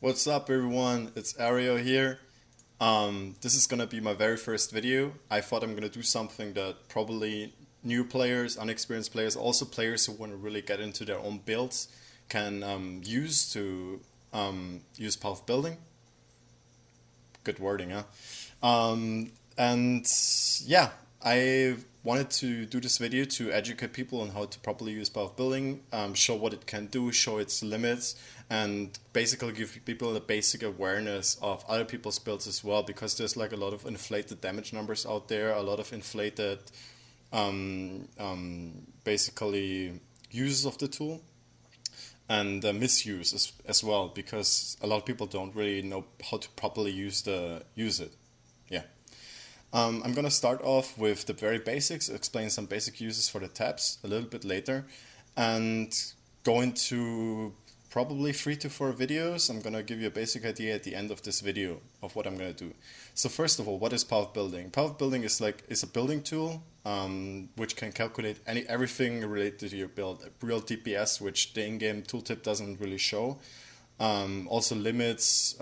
What's up everyone, it's Areo here. This is gonna be my very first video. I thought I'm gonna do something that probably new players, unexperienced players, also players who want to really get into their own builds can use to use path building. Good wording, huh? And yeah, I wanted to do this video to educate people on how to properly use path building, show what it can do, show its limits, and basically give people a basic awareness of other people's builds as well, because there's like a lot of inflated damage numbers out there, a lot of inflated basically uses of the tool, and misuse as well, because a lot of people don't really know how to properly use it. Yeah. I'm gonna start off with the very basics, explain some basic uses for the tabs a little bit later, and go into probably 3 to 4 videos. I'm gonna give you a basic idea at the end of this video of what I'm gonna do. So first of all, what is path building? Path building is a building tool which can calculate everything related to your build. Real DPS, which the in-game tooltip doesn't really show. Also limits,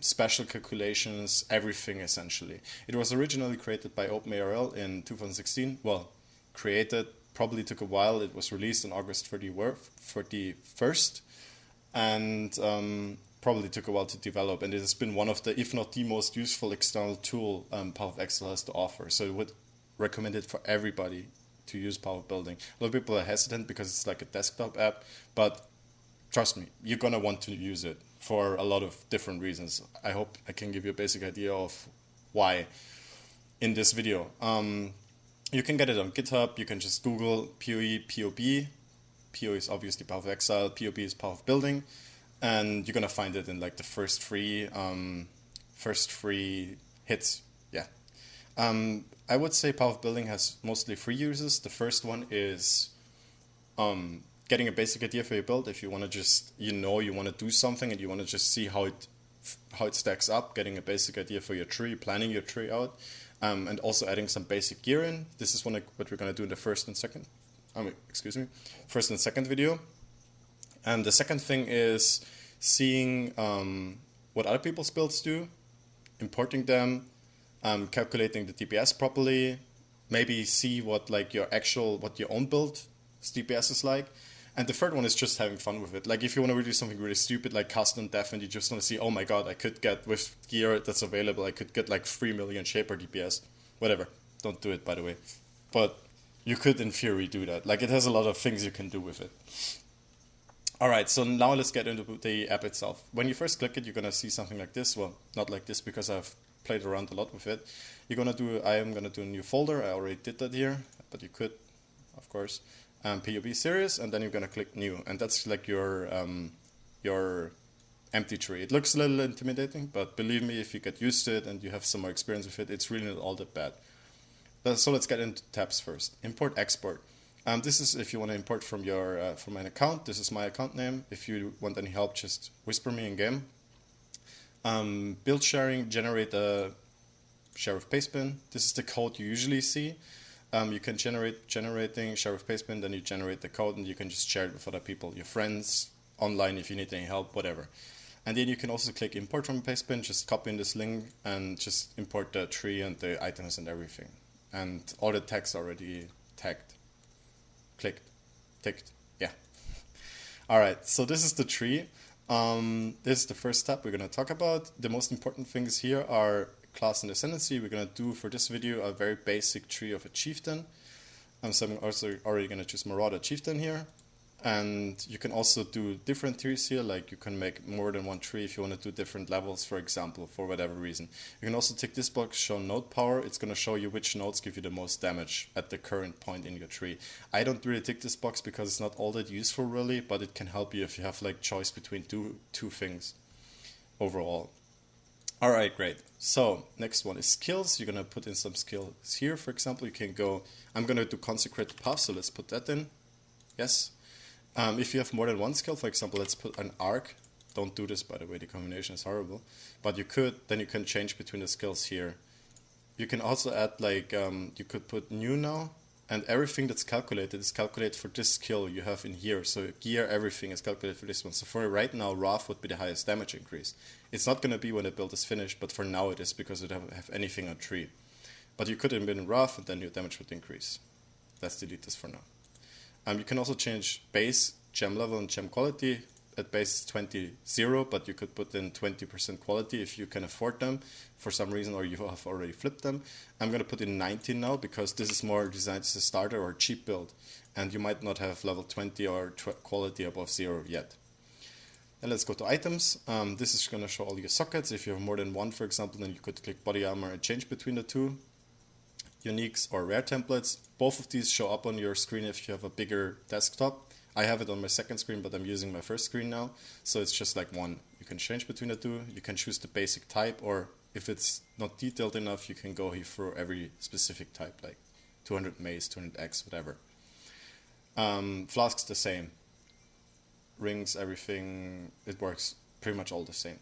special calculations, everything essentially. It was originally created by OpenARL in 2016. Well, created, probably took a while. It was released on August 31st, and probably took a while to develop. And it has been one of the, if not the most useful external tool PowerXL has to offer. So I would recommend it for everybody to use path building. A lot of people are hesitant because it's like a desktop app, but trust me, you're gonna want to use it for a lot of different reasons. I hope I can give you a basic idea of why in this video. You can get it on GitHub. You can just Google PoE, POB. PoE is obviously path of exile. POB is path of building, and you're gonna find it in like the first three hits. Yeah. I would say path of building has mostly 3 uses. The first one is getting a basic idea for your build. If you want to just, you want to do something and you want to just see how it stacks up, getting a basic idea for your tree, planning your tree out, and also adding some basic gear in. This is what we're going to do in the first and second video. And the second thing is seeing what other people's builds do, importing them, calculating the DPS properly, maybe see what your own build DPS is like. And the third one is just having fun with it. Like if you want to do something really stupid like custom def and you just want to see, oh my god, I could get, with gear that's available, I could get like 3 million Shaper DPS. Whatever. Don't do it, by the way. But you could in theory do that. Like it has a lot of things you can do with it. Alright, so now let's get into the app itself. When you first click it, you're going to see something like this. Well, not like this because I've played around a lot with it. I am going to do a new folder. I already did that here, but you could, of course. PoB series, and then you're gonna click new, and that's like your empty tree. It looks a little intimidating, but believe me, if you get used to it and you have some more experience with it, it's really not all that bad. So let's get into tabs first. Import, export. This is if you want to import from an account. This is my account name. If you want any help, just whisper me in game. Build sharing, generate a Sheriff Pastebin. This is the code you usually see. You can generating Sheriff Pastebin, then you generate the code and you can just share it with other people, your friends, online if you need any help, whatever. And then you can also click import from Pastebin, just copy in this link and just import the tree and the items and everything. And all the text already tagged, clicked, ticked, yeah. Alright, so this is the tree. This is the first step we're going to talk about. The most important things here are class and ascendancy. We're going to do for this video a very basic tree of a chieftain. So I'm also already going to choose Marauder Chieftain here. And you can also do different trees here, like you can make more than one tree if you want to do different levels, for example, for whatever reason. You can also tick this box, show node power. It's going to show you which nodes give you the most damage at the current point in your tree. I don't really tick this box because it's not all that useful really, but it can help you if you have like choice between two things overall. Alright, great. So, next one is skills. You're going to put in some skills here. For example, you can go, I'm going to do Consecrated Path, so let's put that in. Yes. If you have more than one skill, for example, let's put an arc. Don't do this, by the way, the combination is horrible. But you could, then you can change between the skills here. You can also add, like, you could put new now, And everything that's calculated is calculated for this skill you have in here. So gear, everything is calculated for this one. So for right now, Wrath would be the highest damage increase. It's not going to be when the build is finished, but for now it is because it doesn't have anything on 3. But you could have been Wrath and then your damage would increase. Let's delete this for now. You can also change base, gem level, and gem quality. At base is 20-0, but you could put in 20% quality if you can afford them for some reason, or you have already flipped them. I'm going to put in 19 now because this is more designed as a starter or a cheap build, and you might not have level 20 or quality above 0 yet. And let's go to items. This is going to show all your sockets. If you have more than one, for example, then you could click body armor and change between the two. Uniques or rare templates. Both of these show up on your screen if you have a bigger desktop. I have it on my second screen, but I'm using my first screen now, so it's just like one. You can change between the two. You can choose the basic type, or if it's not detailed enough, you can go here for every specific type, like 200 mace, 200x, whatever. Flasks the same. Rings, everything, it works pretty much all the same.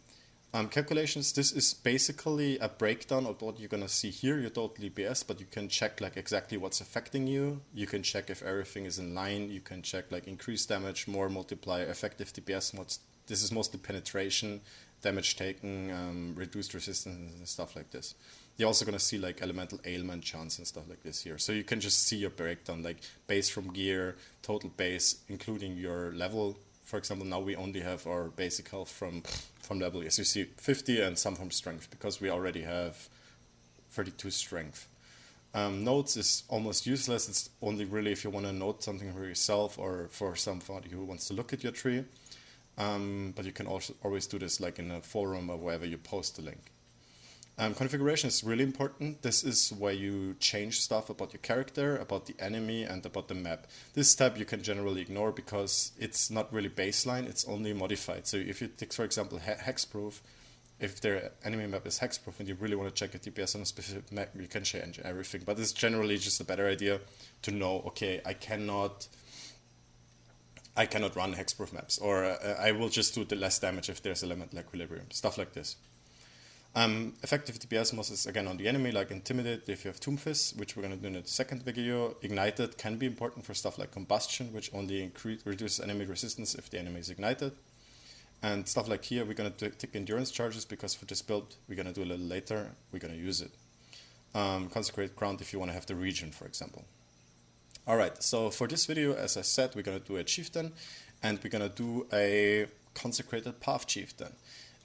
Calculations, this is basically a breakdown of what you're going to see here, your total DPS, but you can check like exactly what's affecting you. You can check if everything is in line. You can check like increased damage, more multiplier, effective DPS mods. This is mostly penetration, damage taken, reduced resistance and stuff like this. You're also going to see like elemental ailment chance and stuff like this here. So you can just see your breakdown, like base from gear, total base, including your level. For example, now we only have our basic health from level, as you see, 50 and some from strength, because we already have 32 strength. Notes is almost useless. It's only really if you want to note something for yourself or for somebody who wants to look at your tree. But you can also always do this like in a forum or wherever you post the link. Configuration is really important. This is where you change stuff about your character, about the enemy, and about the map. This tab you can generally ignore because it's not really baseline, it's only modified. So if you take, for example, hexproof, if their enemy map is hexproof and you really want to check a DPS on a specific map, you can change everything. But it's generally just a better idea to know, okay, I cannot run hexproof maps, or I will just do the less damage if there's elemental equilibrium, stuff like this. Effective DPS most is again on the enemy, like Intimidate if you have Tomb Fist, which we're going to do in the second video. Ignited can be important for stuff like Combustion, which only reduces enemy resistance if the enemy is ignited. And stuff like here, we're going to take endurance charges because for this build, we're going to do a little later, we're going to use it. Consecrated Ground if you want to have the region, for example. Alright, so for this video, as I said, we're going to do a Chieftain, and we're going to do a Consecrated Path Chieftain.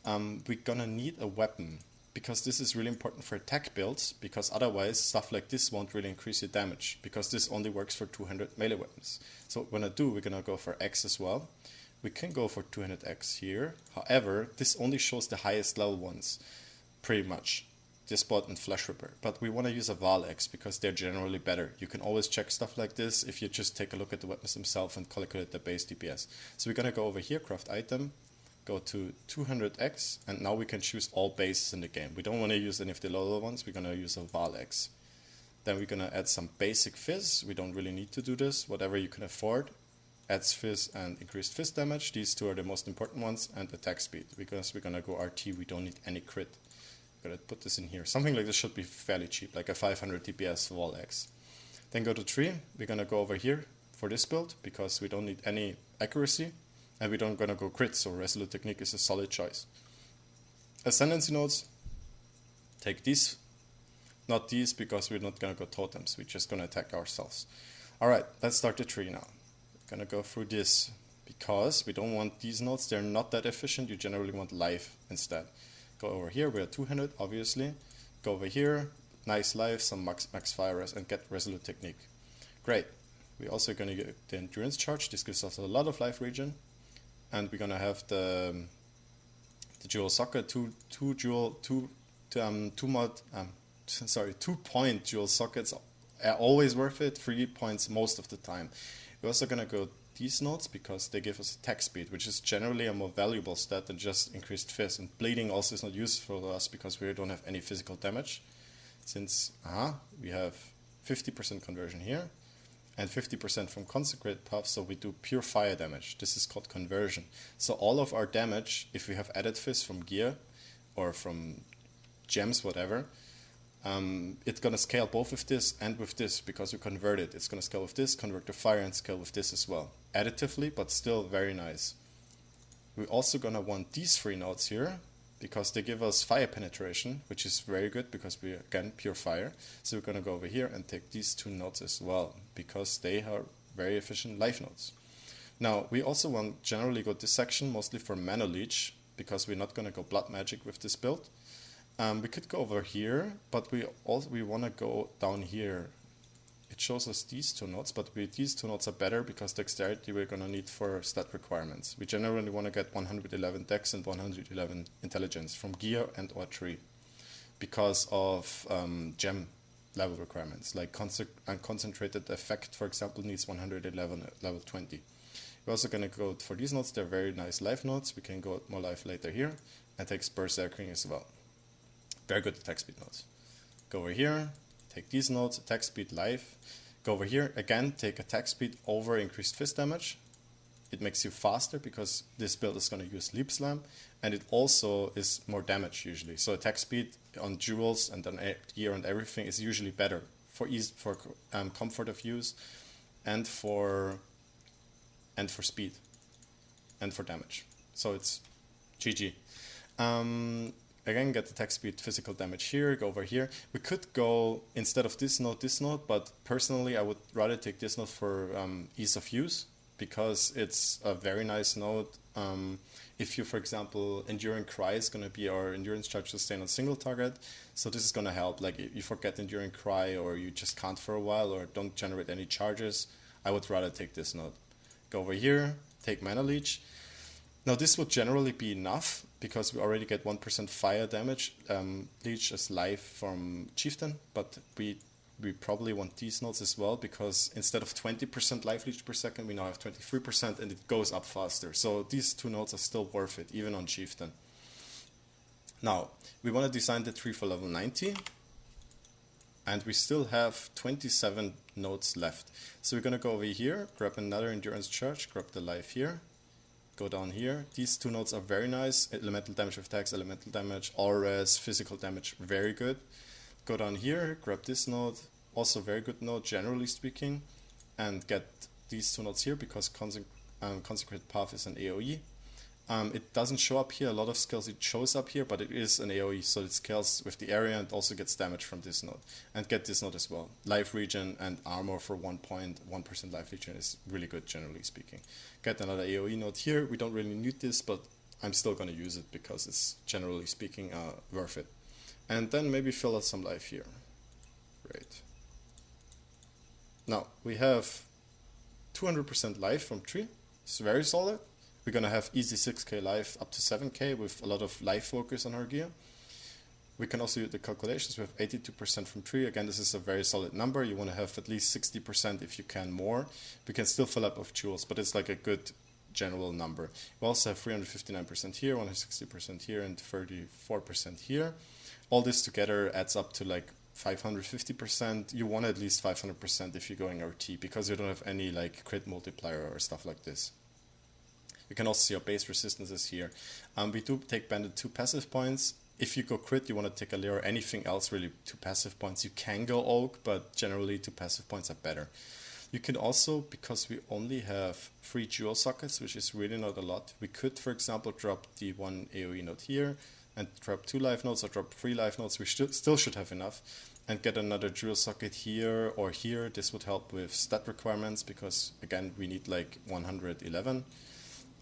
We're gonna need a weapon, because this is really important for attack builds, because otherwise stuff like this won't really increase your damage, because this only works for 200 melee weapons. So what we're gonna do, we're gonna go for X as well. We can go for 200X here, however, this only shows the highest level ones, pretty much. Despot and Flesh Ripper, but we want to use a Val X because they're generally better. You can always check stuff like this if you just take a look at the weapons themselves and calculate the base DPS. So we're gonna go over here, craft item, go to 200X, and now we can choose all bases in the game. We don't want to use any of the lower ones, we're going to use a Val X. Then we're going to add some basic Fizz, we don't really need to do this, whatever you can afford. Adds Fizz and increased Fizz damage, these two are the most important ones, and attack speed, because we're going to go RT, we don't need any crit. We're going to put this in here. Something like this should be fairly cheap, like a 500 DPS Val X. Then go to 3, we're going to go over here for this build, because we don't need any accuracy. And we don't gonna go crit, so Resolute Technique is a solid choice. Ascendancy nodes, take these, not these because we're not gonna go totems, we're just gonna attack ourselves. Alright, let's start the tree now. We're gonna go through this because we don't want these nodes, they're not that efficient, you generally want life instead. Go over here, we're at 200 obviously. Go over here, nice life, some max fire res, and get Resolute Technique. Great. We're also gonna get the endurance charge, this gives us a lot of life regen. And we're gonna have the dual socket, 2 point dual sockets are always worth it. 3 points most of the time. We're also gonna go these nodes because they give us attack speed, which is generally a more valuable stat than just increased fizz. And bleeding also is not useful to us because we don't have any physical damage. Since we have 50% conversion here. And 50% from Consecrated Path, so we do pure fire damage. This is called conversion. So all of our damage, if we have added fizz from gear or from gems, whatever, it's going to scale both with this and with this because we convert it. It's going to scale with this, convert to fire, and scale with this as well. Additively, but still very nice. We're also going to want these 3 nodes here because they give us fire penetration, which is very good because we, again, pure fire. So we're going to go over here and take these 2 nodes as well because they are very efficient life nodes. Now, we also want generally go this section mostly for mana leech because we're not going to go blood magic with this build. We could go over here, but we want to go down here. It shows us these 2 nodes, but these 2 nodes are better because dexterity we're going to need for stat requirements. We generally want to get 111 dex and 111 intelligence from gear and or tree because of gem level requirements. Like concentrated effect, for example, needs 111 at level 20. We're also going to go for these nodes. They're very nice life nodes. We can go more life later here and take berserking as well. Very good attack speed nodes. Go over here. Take these nodes, attack speed, life. Go over here, again, take attack speed over increased fist damage. It makes you faster because this build is going to use Leap Slam, and it also is more damage usually. So attack speed on jewels and on gear and everything is usually better for ease, for comfort of use, and for speed, and for damage. So it's GG. Again, get attack speed, physical damage here, go over here. We could go, instead of this node, but personally I would rather take this node for ease of use, because it's a very nice node. If you, for example, Enduring Cry is going to be our endurance charge sustain on single target, so this is going to help. Like, if you forget Enduring Cry, or you just can't for a while, or don't generate any charges, I would rather take this node. Go over here, take Mana Leech. Now this would generally be enough, because we already get 1% fire damage leech as life from Chieftain, but we probably want these nodes as well, because instead of 20% life leech per second, we now have 23%, and it goes up faster. So these 2 nodes are still worth it, even on Chieftain. Now, we want to design the tree for level 90, and we still have 27 nodes left. So we're going to go over here, grab another endurance charge, grab the life here, go down here. These 2 nodes are very nice. Elemental damage with attacks, elemental damage, all res, physical damage, very good. Go down here, grab this node, also very good node generally speaking, and get these 2 nodes here because Consecrated Path is an AoE. It doesn't show up here, a lot of skills it shows up here, but it is an AoE, so it scales with the area and also gets damage from this node. And get this node as well. Life regen and armor for 1.1% life regen is really good generally speaking. Get another AoE node here. We don't really need this, but I'm still going to use it because it's generally speaking worth it. And then maybe fill out some life here. Great. Now we have 200% life from tree. It's very solid. We're going to have easy 6k life up to 7k with a lot of life focus on our gear. We can also do the calculations. We have 82% from tree. Again, this is a very solid number. You want to have at least 60% if you can more. We can still fill up with jewels, but it's like a good general number. We also have 359% here, 160% here, and 34% here. All this together adds up to like 550%. You want at least 500% if you're going RT, because you don't have any like crit multiplier or stuff like this. You can also see our base resistances here. We do take banded 2 passive points. If you go crit, you want to take a layer or anything else really 2 passive points. You can go oak, but generally 2 passive points are better. You can also, because we only have 3 jewel sockets, which is really not a lot, we could, for example, drop the 1 AoE node here and drop 2 life nodes or drop 3 life nodes. We still should have enough, and get another jewel socket here or here. This would help with stat requirements because, again, we need like 111.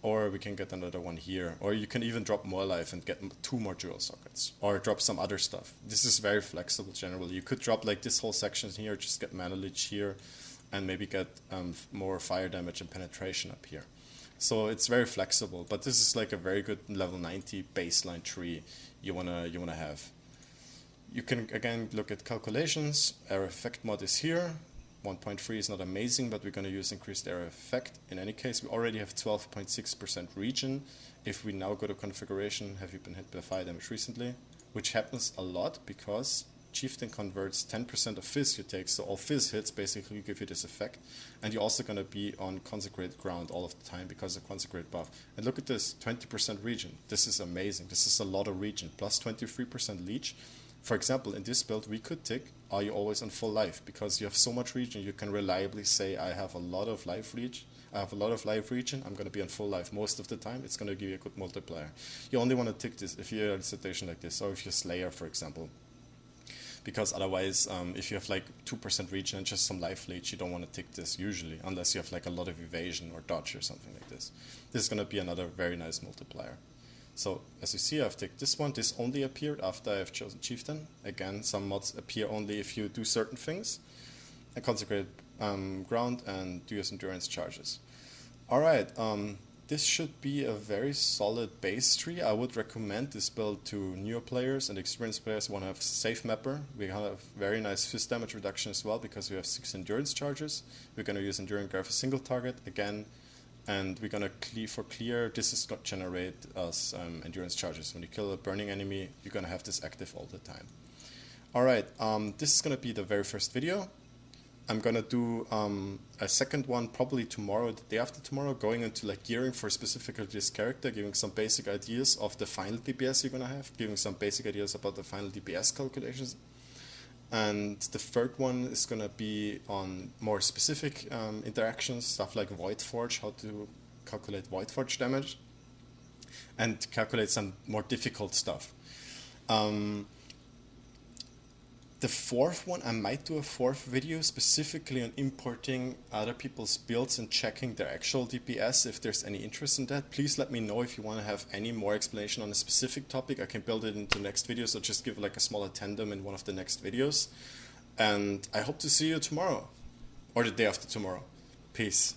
Or we can get another one here. Or you can even drop more life and get 2 more jewel sockets. Or drop some other stuff. This is very flexible generally. You could drop like this whole section here, just get mana leech here, and maybe get more fire damage and penetration up here. So it's very flexible, but this is like a very good level 90 baseline tree you wanna have. You can again look at calculations. Area effect mod is here. 1.3 is not amazing, but we're going to use increased area effect. In any case, we already have 12.6% regen. If we now go to configuration, have you been hit by fire damage recently? Which happens a lot because Chieftain converts 10% of fizz you take, so all fizz hits basically give you this effect. And you're also going to be on consecrated ground all of the time because of consecrated buff. And look at this, 20% regen. This is amazing. This is a lot of regen. Plus 23% leech. For example, in this build, we could tick, are you always on full life? Because you have so much regen, you can reliably say, I have a lot of life reach. I have a lot of life regen, I'm going to be on full life most of the time. It's going to give you a good multiplier. You only want to tick this if you're in a situation like this, or if you're Slayer, for example. Because otherwise, if you have like 2% regen and just some life leech, you don't want to tick this usually, unless you have like a lot of evasion or dodge or something like this. This is going to be another very nice multiplier. So as you see, I've ticked this one. This only appeared after I've chosen Chieftain. Again, some mods appear only if you do certain things. A Consecrated Ground and do your endurance charges. Alright, this should be a very solid base tree. I would recommend this build to newer players and experienced players who want to have safe mapper. We have very nice fist damage reduction as well because we have 6 endurance charges. We're going to use Enduring Grab a single target again. And we're going to clear, this is going to generate us endurance charges. When you kill a burning enemy, you're going to have this active all the time. Alright, this is going to be the very first video. I'm going to do a second one probably tomorrow, the day after tomorrow, going into like gearing for specifically this character, giving some basic ideas of the final DPS you're going to have, giving some basic ideas about the final DPS calculations. And the third one is going to be on more specific interactions, stuff like Void Forge, how to calculate Void Forge damage, and calculate some more difficult stuff. The fourth one, I might do a fourth video specifically on importing other people's builds and checking their actual DPS. If there's any interest in that, please let me know if you want to have any more explanation on a specific topic. I can build it into next videos or just give like a small addendum in one of the next videos. And I hope to see you tomorrow or the day after tomorrow. Peace.